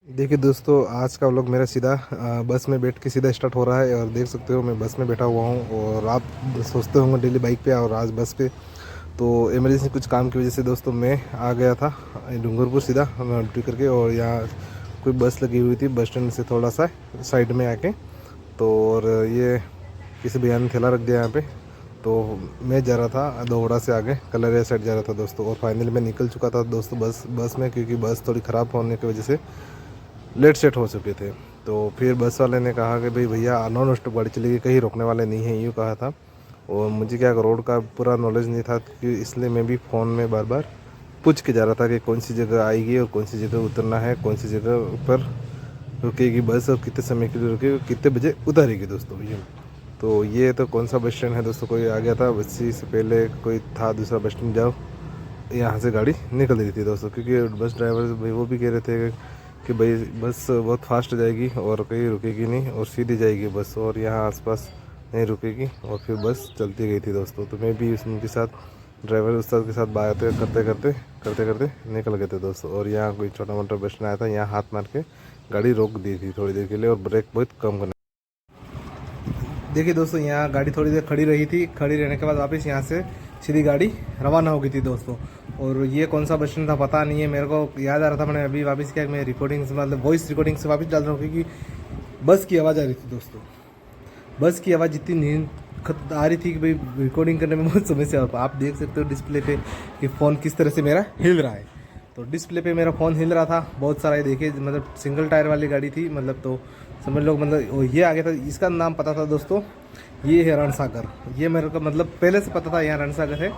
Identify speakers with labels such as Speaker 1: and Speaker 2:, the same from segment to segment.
Speaker 1: देखिए दोस्तों, आज का व्लॉग मेरा सीधा बस में बैठ के सीधा स्टार्ट हो रहा है। और देख सकते हो मैं बस में बैठा हुआ हूँ। और आप सोचते होंगे डेली बाइक पे और आज बस पे। तो इमरजेंसी कुछ काम की वजह से दोस्तों मैं आ गया था डूंगरपुर सीधा ड्यूटी करके। और यहाँ कोई बस लगी हुई थी बस स्टैंड से थोड़ा सा साइड में आके। तो और ये किसी भैया ने ठेला रख दिया यहाँ पे। तो मैं जा रहा था दोहड़ा से आगे कलरिया साइड जा रहा था दोस्तों। और फाइनली मैं निकल चुका था दोस्तों बस में, क्योंकि बस थोड़ी ख़राब होने की वजह से लेट सेट हो चुके थे। तो फिर बस वाले ने कहा कि भाई भैया नॉन स्टॉप गाड़ी चलेगी, कहीं रोकने वाले नहीं हैं, यूँ कहा था। और मुझे क्या रोड का पूरा नॉलेज नहीं था, कि इसलिए मैं भी फ़ोन में बार बार पूछ के जा रहा था कि कौन सी जगह आएगी और कौन सी जगह उतरना है, कौन सी जगह पर रुकेगी बस और कितने समय के लिए रुकेगी, कितने बजे उतारेगी दोस्तों ये। तो ये तो कौन सा बस स्टैंड है दोस्तों, कोई आ गया था बस्सी से पहले, कोई था दूसरा बस स्टैंड जाओ, यहाँ से गाड़ी निकल रही थी दोस्तों। क्योंकि बस ड्राइवर भाई वो भी कह रहे थे कि भाई बस बहुत फास्ट जाएगी और कहीं रुकेगी नहीं और सीधी जाएगी बस, और यहाँ आसपास नहीं रुकेगी। और फिर बस चलती गई थी दोस्तों। तो मैं भी उनके साथ ड्राइवर उस्ताद के साथ बातें करते करते करते करते निकल गए थे दोस्तों। और यहाँ कोई छोटा मोटा बस स्टैंड आया था, यहाँ हाथ मार के गाड़ी रोक दी थी थोड़ी देर के लिए, और ब्रेक बहुत कम करना। देखिए दोस्तों, यहाँ गाड़ी थोड़ी देर खड़ी रही थी, खड़ी रहने के बाद वापस यहाँ से सीधी गाड़ी रवाना हो गई थी दोस्तों। और ये कौन सा बस स्टैंड था पता नहीं है, मेरे को याद आ रहा था, मैंने अभी वापस किया, मैं रिकॉर्डिंग से मतलब वॉइस रिकॉर्डिंग से वापस डाल रहा हूँ, क्योंकि बस की आवाज़ आ रही थी दोस्तों। बस की आवाज़ इतनी नींद आ रही थी कि भाई रिकॉर्डिंग करने में बहुत समस्या होता। आप देख सकते हो डिस्प्ले पे कि फ़ोन किस तरह से मेरा हिल रहा है। तो डिस्प्ले पे मेरा फ़ोन हिल रहा था बहुत सारा। ये देखिए, मतलब सिंगल टायर वाली गाड़ी थी, मतलब तो समझ लो, मतलब ये आ गया था। इसका नाम पता था दोस्तों, ये है रणसागर। ये मेरे को मतलब पहले से पता था यहाँ रणसागर है।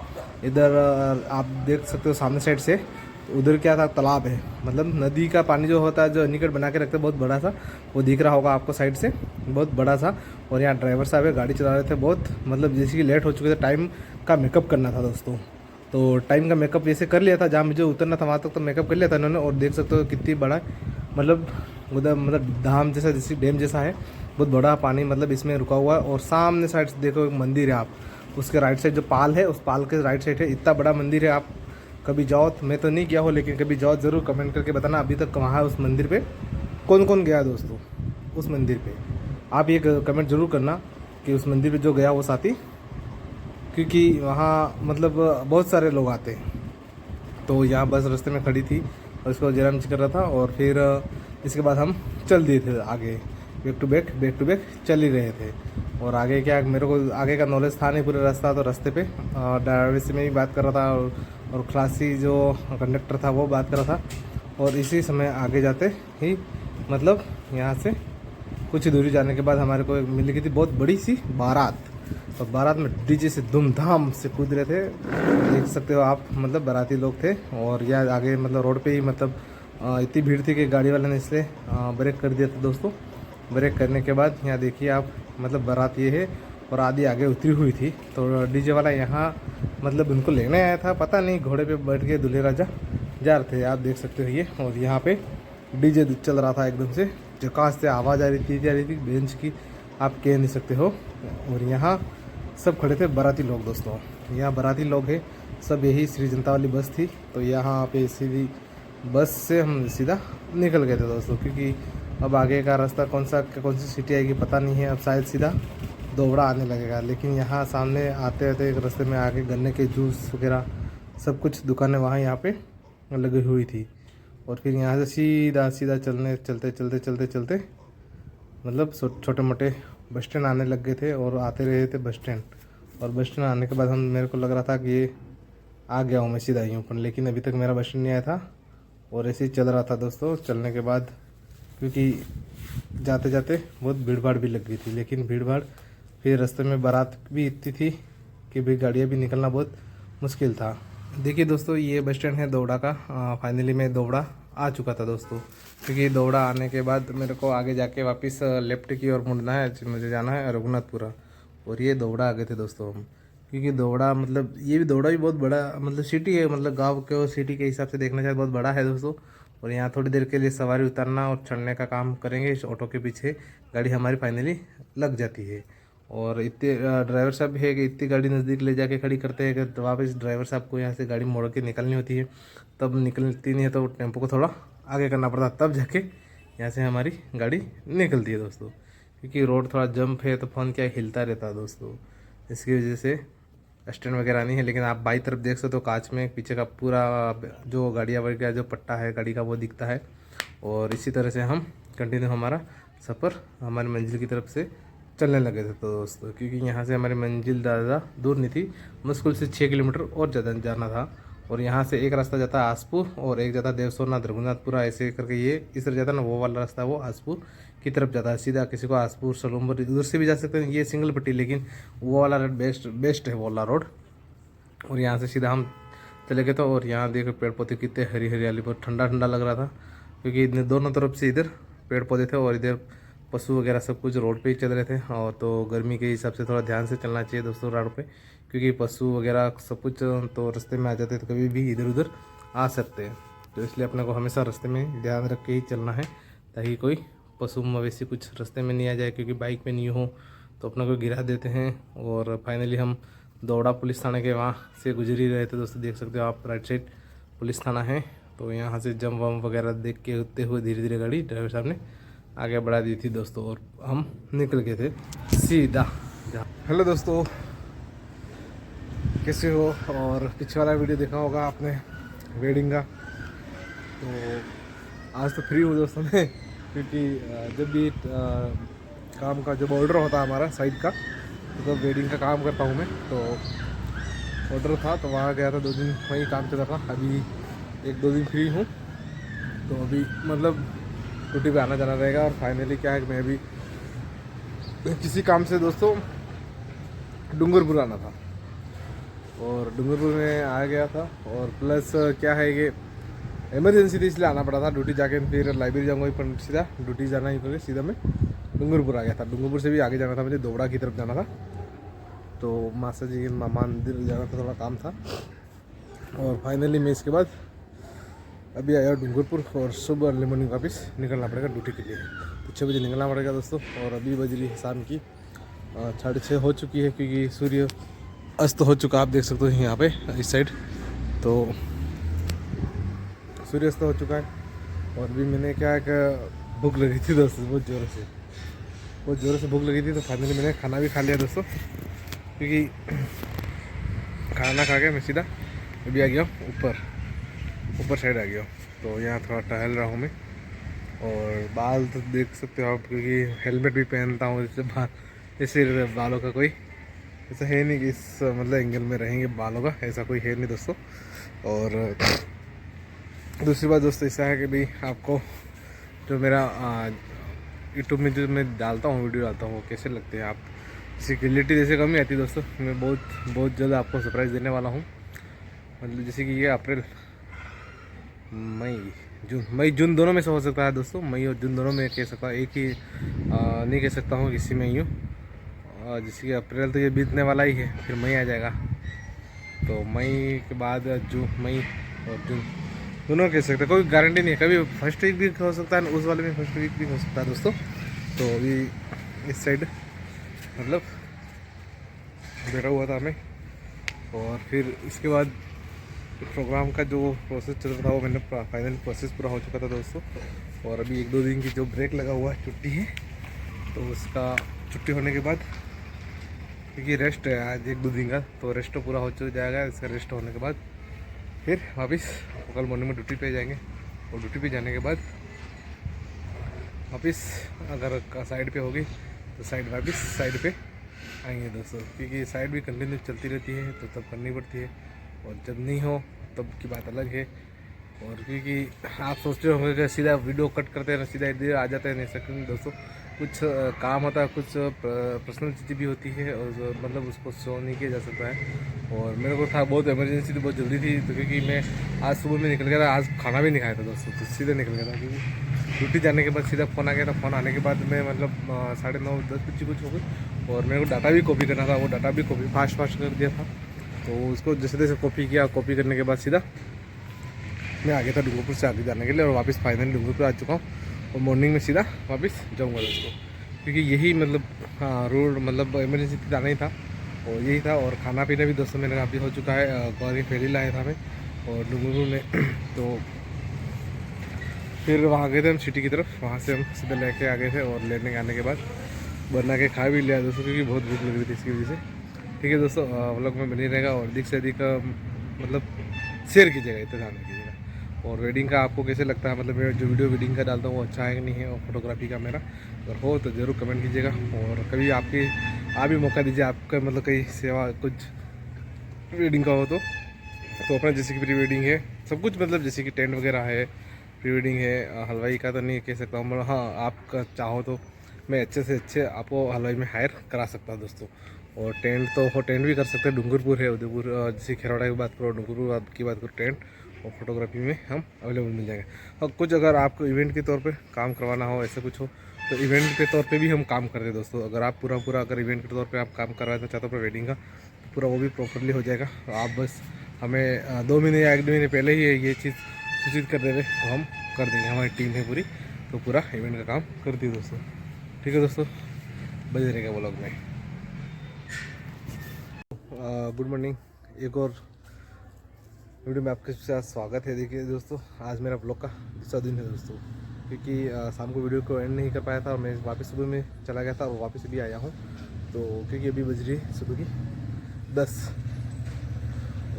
Speaker 1: इधर आप देख सकते हो सामने साइड से, तो उधर क्या था, तालाब है, मतलब नदी का पानी जो होता है, जो निकट बना के रखते हैं बहुत बड़ा सा, वो दिख रहा होगा आपको साइड से, बहुत बड़ा सा। और यहाँ ड्राइवर साहब है, गाड़ी चला रहे थे बहुत, मतलब जैसे कि लेट हो चुके थे, टाइम का मेकअप करना था दोस्तों। तो टाइम का मेकअप वैसे कर लिया था, जहाँ मुझे उतरना था वहाँ तक तो मेकअप कर लिया था इन्होंने। और देख सकते हो कितनी बड़ा, मतलब उधर मतलब धाम जैसा, जैसे डैम जैसा है, बहुत बड़ा पानी मतलब इसमें रुका हुआ है। और सामने साइड से देखो एक मंदिर है, आप उसके राइट साइड जो पाल है, उस पाल के राइट साइड है, इतना बड़ा मंदिर है। आप कभी जाओ, तो मैं तो नहीं गया हूँ, लेकिन कभी जाओ ज़रूर कमेंट करके बताना अभी तक वहाँ है उस मंदिर पे कौन कौन गया दोस्तों। उस मंदिर पे आप ये कमेंट ज़रूर करना कि उस मंदिर पे जो गया वो साथी, क्योंकि वहाँ मतलब बहुत सारे लोग आते हैं। तो यहाँ बस रास्ते में खड़ी थी और इसको जयराम जी कर रहा था। और फिर इसके बाद हम चल दिए थे आगे, बैक टू बैक चल ही रहे थे। और आगे क्या, मेरे को आगे का नॉलेज था नहीं पूरे रास्ता, तो रास्ते पे ड्राइवर से मैं भी बात कर रहा था, और क्लासी जो कंडक्टर था वो बात कर रहा था। और इसी समय आगे जाते ही मतलब यहाँ से कुछ दूरी जाने के बाद हमारे को मिल गई थी बहुत बड़ी सी बारात। और बारात में डीजे से धूमधाम से कूद रहे थे, देख सकते हो आप, मतलब बाराती लोग थे। और यह आगे मतलब रोड पे ही, मतलब इतनी भीड़ थी कि गाड़ी वाले ने इसलिए ब्रेक कर दिया था दोस्तों। ब्रेक करने के बाद यहाँ देखिए आप, मतलब बारात ये है और आधी आगे उतरी हुई थी। तो डीजे वाला यहाँ मतलब उनको लेने आया था, पता नहीं, घोड़े पे बैठ के दूल्हे राजा जा रहे थे, आप देख सकते हो ये। और यहाँ पे डीजे चल रहा था एकदम से, झकास से आवाज़ आ रही थी बेंच की, आप कह नहीं सकते हो। और यहाँ सब खड़े थे बाराती लोग दोस्तों, यहाँ बाराती लोग हैं सब, यही श्री जनता वाली बस थी। तो यहाँ पे सीधी बस से हम सीधा निकल गए थे दोस्तों, क्योंकि अब आगे का रास्ता कौन सी सिटी आएगी पता नहीं है। अब शायद सीधा दोबड़ा आने लगेगा। लेकिन यहाँ सामने आते आते एक रास्ते में आके गन्ने के जूस वगैरह सब कुछ दुकानें वहाँ यहाँ पे लगी हुई थी। और फिर यहाँ से सीधा सीधा चलते मतलब छोटे मोटे बस स्टैंड आने लग गए थे, और आते रहे थे बस स्टैंड। और बस स्टैंड आने के बाद मेरे को लग रहा था कि ये आ गया हूँ मैं सीधा यूँ पर, लेकिन अभी तक मेरा बस स्टैंड नहीं आया था। और ऐसे ही चल रहा था दोस्तों। चलने के बाद क्योंकि जाते जाते बहुत भीड़ भाड़ भी लग गई थी, लेकिन भीड़ भाड़ फिर रास्ते में बारात भी इतनी थी कि भाई गाड़ियाँ भी निकलना बहुत मुश्किल था। देखिए दोस्तों, ये बस स्टैंड है दोवड़ा का। फाइनली मैं दोवड़ा आ चुका था दोस्तों, क्योंकि दोवड़ा आने के बाद मेरे को आगे जाके वापस लेफ्ट की ओर मुड़ना है, मुझे जाना है रघुनाथपुरा। और ये दोवड़ा आ गए थे दोस्तों हम, क्योंकि दोवड़ा मतलब ये भी दोवड़ा भी बहुत बड़ा मतलब सिटी है, मतलब गांव के और सिटी के हिसाब से देखना चाहिए बहुत बड़ा है दोस्तों। और यहाँ थोड़ी देर के लिए सवारी उतारना और चढ़ने का काम करेंगे, इस ऑटो के पीछे गाड़ी हमारी फाइनली लग जाती है। और इतने ड्राइवर साहब है कि इतनी गाड़ी नज़दीक ले जाके खड़ी करते हैं कि तो वापस ड्राइवर साहब को यहाँ से गाड़ी मोड़ के निकलनी होती है, तब निकलती नहीं है तो टेम्पो को थोड़ा आगे करना पड़ता, तब जाके यहाँ से हमारी गाड़ी निकलती है दोस्तों। क्योंकि रोड थोड़ा जंप है तो फ़ोन क्या हिलता रहता है दोस्तों, इसकी वजह से स्टैंड वगैरह नहीं है। लेकिन आप बाई तरफ देख सकते हो कांच में पीछे का पूरा जो गाड़ियाँ वगैरह जो पट्टा है गाड़ी का वो दिखता है। और इसी तरह से हम कंटिन्यू हमारा सफ़र हमारी मंजिल की तरफ से चलने लगे थे तो दोस्तों। क्योंकि यहाँ से हमारी मंजिल ज़्यादा दूर नहीं थी, मुश्किल से 6 किलोमीटर और ज़्यादा जाना था। और यहाँ से एक रास्ता जाता है आसपुर और एक जाता है देवसोनाथ रघुनाथपुरा, ऐसे करके ये इस तरह जाता है ना, वो वाला रास्ता वो आसपुर की तरफ जाता है सीधा। किसी को आसपुर सलूमपुर उधर से भी जा सकते हैं, ये सिंगल पट्टी, लेकिन वो वाला बेस्ट है वो वाला रोड। और यहाँ से सीधा हम चले गए थे। और यहाँ देखो पेड़ पौधे कितने हरी हरियाली, पर ठंडा ठंडा लग रहा था क्योंकि दोनों तरफ से इधर पेड़ पौधे थे और इधर पशु वगैरह सब कुछ रोड पे ही चल रहे थे। और तो गर्मी के हिसाब से थोड़ा ध्यान से चलना चाहिए दोस्तों रोड पे, क्योंकि पशु वगैरह सब कुछ तो रास्ते में आ जाते हैं तो कभी भी इधर उधर आ सकते हैं। तो इसलिए अपने को हमेशा रास्ते में ध्यान रख के ही चलना है, ताकि कोई पशु मवेशी कुछ रास्ते में नहीं आ जाए। क्योंकि बाइक पे नहीं हो तो अपने को गिरा देते हैं। और फाइनली हम दौड़ा पुलिस थाने के वहाँ से गुजर ही रहे थे दोस्तों, देख सकते हो आप राइट साइड पुलिस थाना है। तो यहाँ से जम वम वगैरह देख के होते हुए धीरे धीरे गाड़ी ड्राइवर साहब ने आगे बढ़ा दी थी दोस्तों, और हम निकल गए थे सीधा। हेलो दोस्तों, कैसे हो? और पीछे वाला वीडियो देखा होगा आपने वेडिंग का। तो आज तो फ्री हूँ दोस्तों मैं, क्योंकि जब भी काम का जब ऑर्डर होता है हमारा साइड का, तो वेडिंग का काम करता हूँ मैं। तो ऑर्डर था तो वहाँ गया था, 2 दिन वहीं काम चला था। अभी 1-2 दिन फ्री हूँ, तो अभी मतलब ड्यूटी पे आना जाना रहेगा। और फाइनली क्या है कि मैं अभी किसी काम से दोस्तों डूंगरपुर आना था, और डूंगरपुर में आ गया था। और प्लस क्या है कि इमरजेंसी थी इसलिए आना पड़ा था। ड्यूटी जाके फिर लाइब्रेरी जाऊँगा, पर सीधा ड्यूटी जाना ही करके सीधा मैं डूंगरपुर आ गया था। डूंगरपुर से भी आगे जाना था, मुझे दोबड़ा की तरफ जाना था। तो मासा जी के मंदिर जाना था, थोड़ा काम था। और फाइनली मैं इसके बाद अभी आया डूंगरपुर, और सुबह अर्ली मॉर्निंग वापस निकलना पड़ेगा ड्यूटी के लिए। तो 6 बजे निकलना पड़ेगा दोस्तों। और अभी बज रही है शाम की 6:30 हो चुकी है, क्योंकि सूर्य अस्त हो चुका, आप देख सकते हो यहाँ पे इस साइड। तो सूर्य अस्त हो चुका है। और भी मैंने क्या है कि भूख लगी थी दोस्तों, बहुत ज़ोरों से भूख लगी थी। तो फाइनली मैंने खाना भी खा लिया दोस्तों, क्योंकि खाना खा के मैं सीधा अभी आ गया ऊपर साइड आ गया। तो यहाँ थोड़ा टहल रहा हूँ मैं। और बाल तो देख सकते हो आप, क्योंकि हेलमेट भी पहनता हूँ, इससे बालों का कोई ऐसा है नहीं कि इस मतलब एंगल में रहेंगे बालों का, ऐसा कोई है नहीं दोस्तों। और दूसरी बात दोस्तों ऐसा है कि भाई आपको जो मेरा यूट्यूब में जो मैं डालता हूँ वीडियो डालता हूँ वो कैसे लगते हैं, आप किसी क्वालिटी जैसे कम ही आती है दोस्तों। मैं बहुत जल्द आपको सरप्राइज़ देने वाला हूँ। मतलब जैसे कि ये अप्रैल मई जून दोनों में से हो सकता है दोस्तों। मई और जून दोनों में कह सकता हूँ, एक ही नहीं कह सकता हूँ किसी में यूँ। जैसे कि अप्रैल तो ये बीतने वाला ही है, फिर मई आ जाएगा। तो मई के बाद मई और जून दोनों कह सकते हैं, कोई गारंटी नहीं है। कभी फर्स्ट वीक भी हो सकता है, उस वाले में फर्स्ट वीक भी हो सकता है दोस्तों। तो अभी इस साइड मतलब बैठा हुआ था मैं। और फिर इसके बाद प्रोग्राम का जो प्रोसेस चल रहा था वो मैंने फाइनल प्रोसेस पूरा हो चुका था दोस्तों। और अभी 1-2 दिन की जो ब्रेक लगा हुआ है, छुट्टी है, तो उसका छुट्टी होने के बाद, क्योंकि रेस्ट है आज 1-2 दिन का, तो रेस्ट तो पूरा हो जाएगा। इसका रेस्ट होने के बाद फिर वापस कल मॉर्निंग में ड्यूटी पे जाएंगे। और ड्यूटी पे जाने के बाद वापस अगर साइड पे होगी तो वापस साइड पे आएंगे दोस्तों, क्योंकि साइड भी कंटिन्यू चलती रहती है तो तब करनी पड़ती है। और जब नहीं हो तब की बात अलग है। और क्योंकि आप सोचते होंगे कि सीधा वीडियो कट करते हैं सीधा इधर आ जाते हैं, नहीं सकते दोस्तों। कुछ काम होता है, कुछ पर्सनल चीज़ें भी होती है, और मतलब उसको शो नहीं किया जा सकता है। और मेरे को था बहुत इमरजेंसी थी, बहुत जल्दी थी, तो क्योंकि मैं आज सुबह में निकल गया था, आज खाना भी नहीं खाया था दोस्तों, तो सीधे निकल गया था। क्योंकि ड्यूटी जाने के बाद सीधा फ़ोन आ गया था। फ़ोन आने के बाद मैं मतलब 9:30-10 बजे कुछ हो गई। और मेरे को डाटा भी कॉपी करना था, वो डाटा भी कॉपी फास्ट कर दिया था। तो उसको जैसे तैसे कॉपी किया, कॉपी करने के बाद सीधा मैं आ गया था डूंगरपुर से आगे जाने के लिए। और वापस फाइनली डूंगरपुर आ चुका हूँ, और मॉर्निंग में सीधा वापस जाऊँगा दोस्तों, क्योंकि यही मतलब रोड मतलब इमरजेंसी जाना ही था और यही था। और खाना पीना भी दोस्तों मेरा अभी हो चुका है। गौरी फेरी लाया था मैं और डूंगरपुर में। तो फिर वहाँ गए थे हम सिटी की तरफ, वहाँ से हम सीधे लेके आ गए थे और लेने आने के बाद बना के खा भी लिया दोस्तों, क्योंकि बहुत भूख लग रही थी इसकी वजह से। ठीक है दोस्तों, व्लॉग में बनी रहेगा और अधिक से अधिक मतलब शेयर कीजिएगा, इतना ध्यान रखिएगा। और वेडिंग का आपको कैसे लगता है, मतलब मैं जो वीडियो वेडिंग का डालता हूँ वो अच्छा है कि नहीं है, और फोटोग्राफी का मेरा अगर हो तो ज़रूर कमेंट कीजिएगा। और कभी आपकी आप भी मौका दीजिए, आपका मतलब कहीं सेवा कुछ वेडिंग का हो तो अपना जैसे कि प्री वेडिंग है सब कुछ, मतलब जैसे कि टेंट वगैरह है, प्री वेडिंग है, हलवाई का तो नहीं कह सकता हूँ, मगर हाँ आपका चाहो तो मैं अच्छे से अच्छे आपको हलवाई में हायर करा सकता हूँ दोस्तों। और टेंट तो हो, टेंट भी कर सकते हैं, डूंगरपुर है उदयपुर, जैसे खेरौड़ा की बात करो, डूंगरपुर की बात करो, टेंट और फोटोग्राफी में हम अवेलेबल मिल जाएंगे। और कुछ अगर आपको इवेंट के तौर पे काम करवाना हो, ऐसा कुछ हो तो इवेंट के तौर पे भी हम काम करते हैं दोस्तों। अगर आप पूरा अगर इवेंट के तौर पे आप काम करवाना चाहते हो वेडिंग का, तो पूरा वो भी प्रॉपरली हो जाएगा। तो आप बस हमें 2 महीने या 1 महीने पहले ही ये चीज़ सूचित कर दे रहे, तो हम कर देंगे, हमारी टीम है पूरी, तो पूरा इवेंट का काम करती है दोस्तों। ठीक है दोस्तों, बजे रहेगा व्लॉग में। गुड मॉर्निंग, एक और वीडियो में आपके साथ स्वागत है। देखिए दोस्तों, आज मेरा ब्लॉग का दूसरा दिन है दोस्तों, क्योंकि शाम को वीडियो को एंड नहीं कर पाया था और मैं वापस सुबह में चला गया था और वापस भी आया हूँ। तो क्योंकि अभी बज रही है सुबह की 10,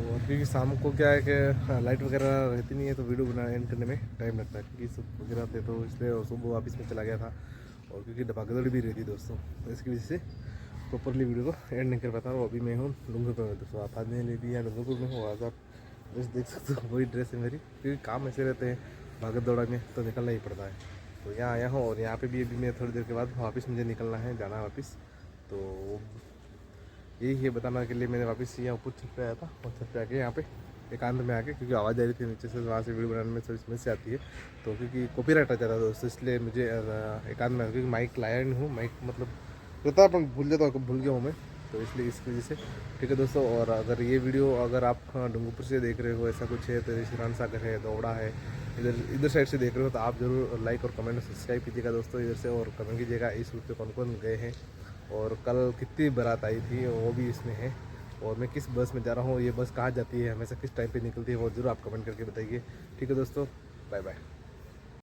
Speaker 1: और क्योंकि शाम को क्या है कि लाइट वगैरह रहती नहीं है तो वीडियो बना एंड करने में टाइम लगता है, क्योंकि सब वगैरह थे तो इसलिए सुबह वापस में चला गया था। और क्योंकि भागदौड़ भी रहती दोस्तों, तो इसकी वजह से प्रॉपरली वीडियो को एंड नहीं कर पाता हूँ। अभी मैं हूँ डूंगरपुर में दोस्तों, आप आदमी ले भी या डूंगरपुर में हो, आज आप ड्रेस देख सकते हो, वही ड्रेस है मेरी, क्योंकि काम ऐसे रहते हैं भागद दौड़ा में तो निकलना ही पड़ता है। तो यहाँ आया हूँ और यहाँ पे भी अभी मैं थोड़ी देर के बाद वापस मुझे निकलना है, जाना है वापस। तो यही है बताना के लिए मैंने वापस यहाँ ऊपर छत पे आया था, और छत पे आके यहाँ पे एकांत में आके, क्योंकि आवाज़ आ रही थी नीचे से, वहाँ से वीडियो बनाने में थोड़ी समस्या आती है, तो क्योंकि कॉपीराइट आ जाता है दोस्तों, इसलिए मुझे एकांत में, क्योंकि माइक लाया नहीं हूँ, माइक मतलब रहता अपन भूल जाता हूँ, भूल गया हूँ मैं, तो इसलिए इसकी वजह से। ठीक है दोस्तों, और अगर ये वीडियो अगर आप डूंगरपुर से देख रहे हो, ऐसा कुछ है तो श्रीराम सागर है, दौड़ा है, इधर साइड से देख रहे हो, तो आप ज़रूर लाइक और कमेंट सब्सक्राइब कीजिएगा दोस्तों इधर से, और कमेंट कीजिएगा इस रूट पे कौन कौन गए हैं, और कल कितनी बारात आई थी वो भी इसमें है, और मैं किस बस में जा रहा हूँ, ये बस कहाँ जाती है, हमेशा किस टाइम पे निकलती है, वो जरूर आप कमेंट करके बताइए। ठीक है दोस्तों, बाय बाय।